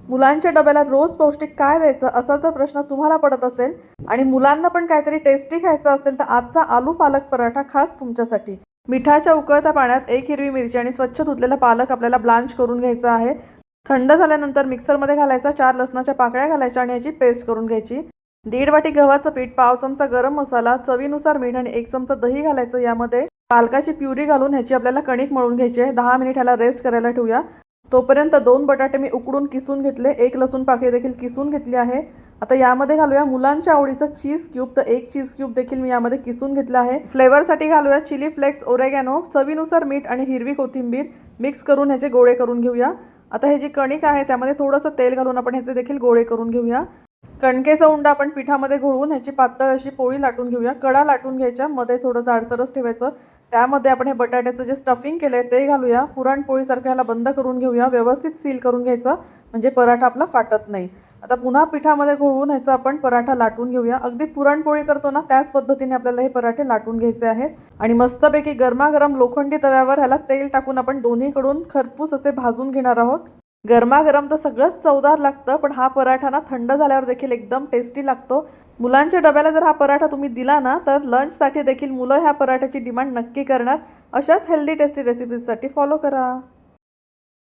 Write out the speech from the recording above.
मुलांच्या डब्याला रोज पौष्टिक काय द्यायचं असा जर प्रश्न तुम्हाला पडत असेल आणि मुलांना पण काहीतरी टेस्टी खायचं असेल तर आजचा आलू पालक पराठा खास तुमच्यासाठी। मिठाच्या उकळत्या पाण्यात एक हिरवी मिरची आणि स्वच्छ धुतलेला पालक आपल्याला ब्लांच करून घ्यायचा आहे। थंड झाल्यानंतर मिक्सरमध्ये घालायचा, 4 लसणाच्या पाकळ्या घालायच्या आणि याची पेस्ट करून घ्यायची। 1.5 वाटी गव्हाचं पीठ, पाव चमचा गरम मसाला, चवीनुसार मीठ आणि 1 चमचा दही घालायचं। यामध्ये पालकाची प्युरी घालून ह्याची आपल्याला कणिक मळून घ्यायची आहे। 10 मिनिट ह्याला रेस्ट करायला ठेवूया। तोपर्यंत 2 बटाटे मी उकडून किसून घेतले, 1 लसूण पाकळी देखील किसून घेतली आहे। आता यामध्ये घालूया मुलांच्या आवडीचा चीज क्यूब, तर 1 चीज क्यूब देखील मी यामध्ये किसून घेतला आहे। फ्लेवरसाठी घालूया चिली फ्लेक्स, ओरेगॅनो, चवीनुसार मीठ आणि हिरवी कोथिंबीर मिक्स करून ह्याचे गोळे करून घेऊया। आता हे जी कणिक आहे त्यामध्ये थोडंसं तेल घालून आपण ह्याचे देखील गोळे करून घेऊया। कणकेचा उंडा आपण पिठामध्ये घोळून ह्याची पातळ अशी पोळी लाटून घेऊया। कडा लाटून घ्यायच्या, मध्ये थोडं जाडसरच ठेवायचं। त्यामध्ये आपण हे बटाट्याचं जे स्टफिंग केलंय ते घालूया। पुरणपोळीसारखं ह्याला बंद करून घेऊया, व्यवस्थित सील करून घ्यायचं म्हणजे पराठा आपला फाटत नाही। आता पुन्हा पिठामध्ये घोळून ह्याचा आपण पराठा लाटून घेऊया। अगदी पुरणपोळी करतो ना त्याच पद्धतीने आपल्याला हे पराठे लाटून घ्यायचे आहेत आणि मस्तपैकी गरमागरम लोखंडी तव्यावर ह्याला तेल टाकून आपण दोन्हीकडून खरपूस असे भाजून घेणार आहोत। गरमागरम तर सगळंच चवदार लागतं, पण हा पराठा ना थंड झाल्यावर देखील एकदम टेस्टी लागतो। मुलांच्या डब्याला जर हा पराठा तुम्ही दिला ना तर लंचसाठी देखील मुलं ह्या पराठ्याची डिमांड नक्की करणार। अशाच हेल्दी टेस्टी रेसिपीजसाठी फॉलो करा।